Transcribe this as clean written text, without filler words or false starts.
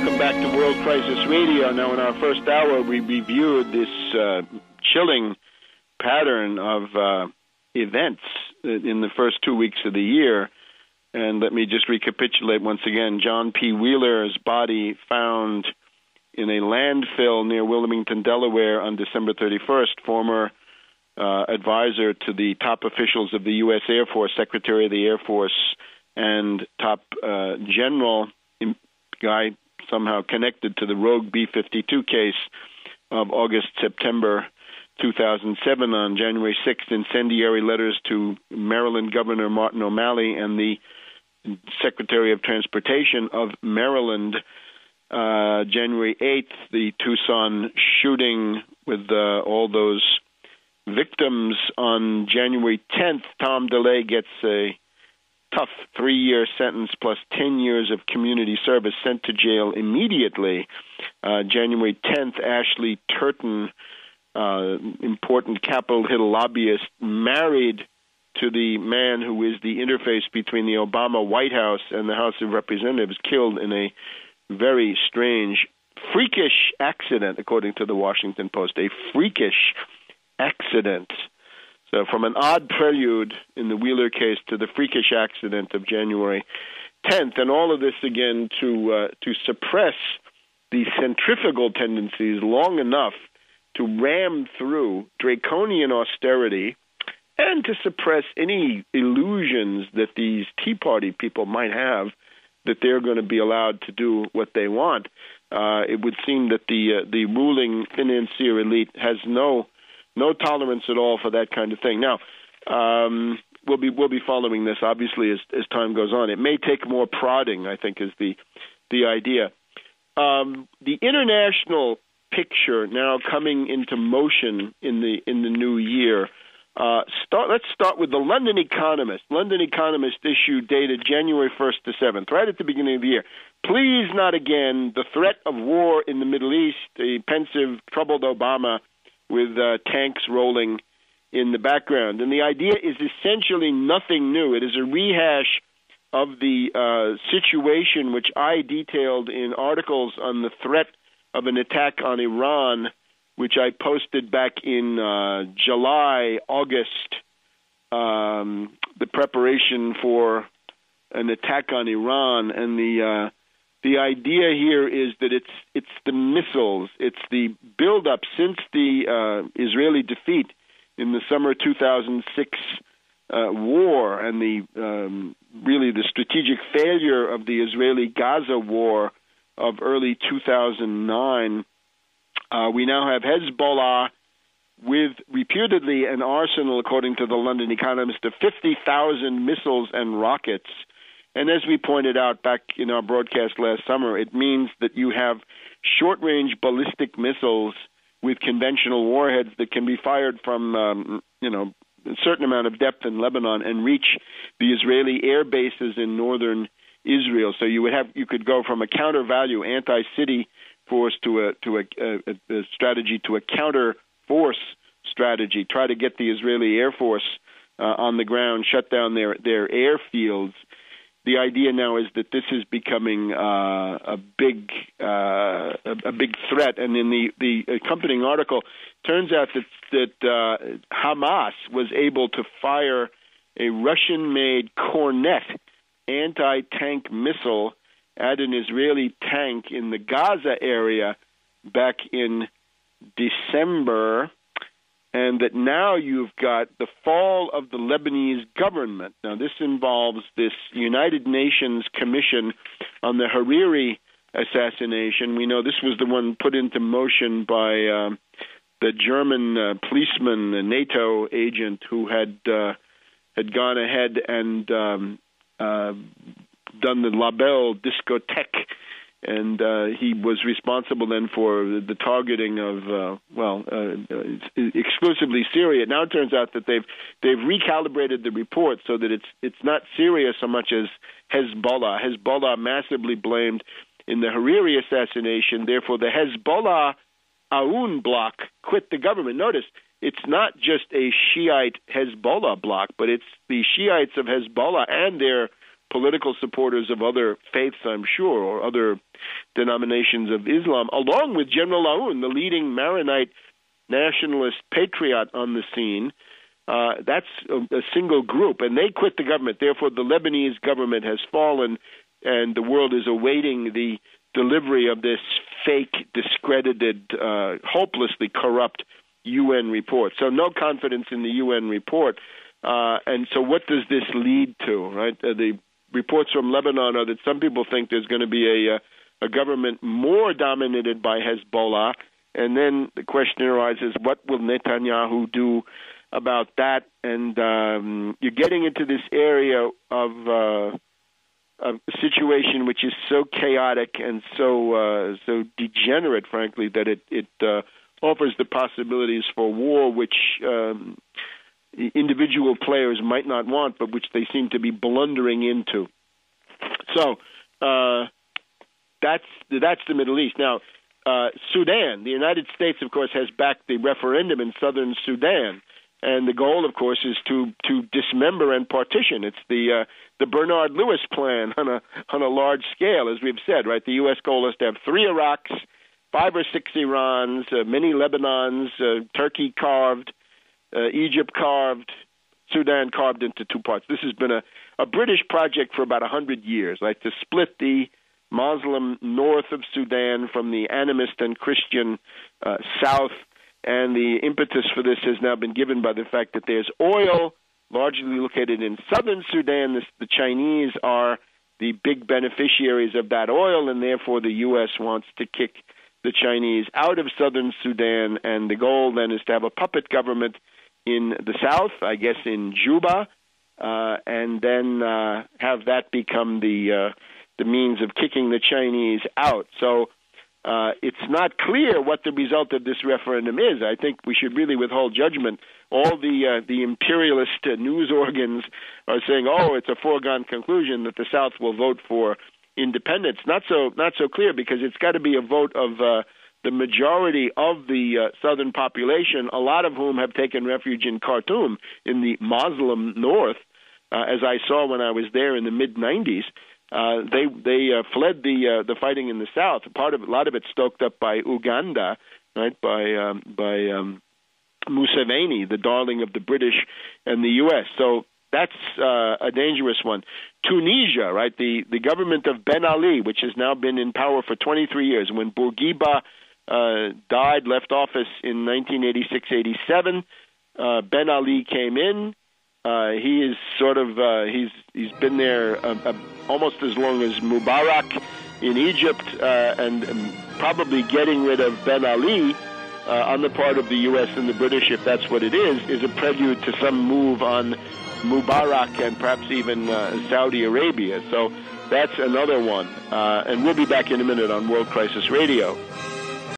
welcome back to World Crisis Radio. Now, in our first hour, we reviewed this chilling pattern of events in the first 2 weeks of the year. And let me just recapitulate once again. John P. Wheeler's body found in a landfill near Wilmington, Delaware on December 31st, former advisor to the top officials of the U.S. Air Force, Secretary of the Air Force, and top general guy somehow connected to the rogue B-52 case of August-September 2007. On January 6th, incendiary letters to Maryland Governor Martin O'Malley and the Secretary of Transportation of Maryland. January 8th, the Tucson shooting with all those victims. On January 10th, Tom DeLay gets a tough 3-year sentence plus 10 years of community service, sent to jail immediately. January 10th, Ashley Turton, important Capitol Hill lobbyist, married to the man who is the interface between the Obama White House and the House of Representatives, killed in a very strange, freakish accident, according to the Washington Post, a freakish accident. So from an odd prelude in the Wheeler case to the freakish accident of January 10th, and all of this, again, to suppress the centrifugal tendencies long enough to ram through draconian austerity and to suppress any illusions that these Tea Party people might have that they're going to be allowed to do what they want. It would seem that the ruling financier elite has no tolerance at all for that kind of thing. Now, we'll be following this obviously as time goes on. It may take more prodding, I think, is the idea. The international picture now coming into motion in the new year. Let's start with the London Economist. London Economist issue dated January 1st to 7th, right at the beginning of the year. Please not again. The threat of war in the Middle East, a pensive, troubled Obama with tanks rolling in the background. And the idea is essentially nothing new. It is a rehash of the situation which I detailed in articles on the threat of an attack on Iran, which I posted back in July, August, the preparation for an attack on Iran. And the idea here is that it's the missiles, it's the buildup since the Israeli defeat in the summer 2006 war and really the strategic failure of the Israeli-Gaza war of early 2009. We now have Hezbollah with reputedly an arsenal, according to the London Economist, of 50,000 missiles and rockets. And as we pointed out back in our broadcast last summer, it means that you have short-range ballistic missiles with conventional warheads that can be fired from, a certain amount of depth in Lebanon and reach the Israeli air bases in northern Israel. So you could go from a counter-value anti-city force to a strategy to a counter-force strategy. Try to get the Israeli Air Force on the ground, shut down their airfields. The idea now is that this is becoming a big threat. And in the accompanying article, turns out that Hamas was able to fire a Russian-made Kornet anti-tank missile at an Israeli tank in the Gaza area back in December, and that now you've got the fall of the Lebanese government. Now, this involves this United Nations Commission on the Hariri assassination. We know this was the one put into motion by the German policeman, a NATO agent, who had gone ahead and done the Label discotheque, and he was responsible then for the targeting of exclusively Syria. It now turns out that they've recalibrated the report so that it's not Syria so much as Hezbollah. Hezbollah massively blamed in the Hariri assassination. Therefore, the Hezbollah Aoun bloc quit the government. Notice, it's not just a Shiite Hezbollah bloc, but it's the Shiites of Hezbollah and their political supporters of other faiths, I'm sure, or other denominations of Islam, along with General Aoun, the leading Maronite nationalist patriot on the scene. That's a single group, and they quit the government. Therefore, the Lebanese government has fallen, and the world is awaiting the delivery of this fake, discredited, hopelessly corrupt UN report. So no confidence in the UN report. And so what does this lead to, right? The reports from Lebanon are that some people think there's going to be a government more dominated by Hezbollah. And then the question arises, what will Netanyahu do about that? And you're getting into this area of a situation which is so chaotic and so degenerate, frankly, that it offers the possibilities for war, which individual players might not want, but which they seem to be blundering into. So that's the Middle East. Now, Sudan, the United States, of course, has backed the referendum in southern Sudan, and the goal, of course, is to dismember and partition. It's the Bernard Lewis plan on a large scale, as we've said, right? The U.S. goal is to have 3 Iraqs, 5 or 6 Irans, many Lebanons, Turkey carved, Egypt carved, Sudan carved into 2 parts. This has been a British project for about 100 years, right, to split the Muslim north of Sudan from the animist and Christian south. And the impetus for this has now been given by the fact that there's oil largely located in southern Sudan. The Chinese are the big beneficiaries of that oil, and therefore the U.S. wants to kick the Chinese out of southern Sudan. And the goal then is to have a puppet government in the south, I guess in Juba, and then have that become the means of kicking the Chinese out. So it's not clear what the result of this referendum is. I think we should really withhold judgment. All the imperialist news organs are saying, "Oh, it's a foregone conclusion that the South will vote for independence." Not so clear, because it's got to be a vote of the majority of the southern population, a lot of whom have taken refuge in Khartoum in the Muslim north, as I saw when I was there in the mid-'90s. They fled the fighting in the south. A lot of it stoked up by Uganda, right? By Museveni, the darling of the British and the U.S. So that's a dangerous one. Tunisia, right? The government of Ben Ali, which has now been in power for 23 years. When Bourguiba died, left office in 1986-87, Ben Ali came in. He is sort of he's been there almost as long as Mubarak in Egypt, and probably getting rid of Ben Ali on the part of the U.S. and the British, if that's what it is a prelude to some move on Mubarak and perhaps even Saudi Arabia. So that's another one. And we'll be back in a minute on World Crisis Radio.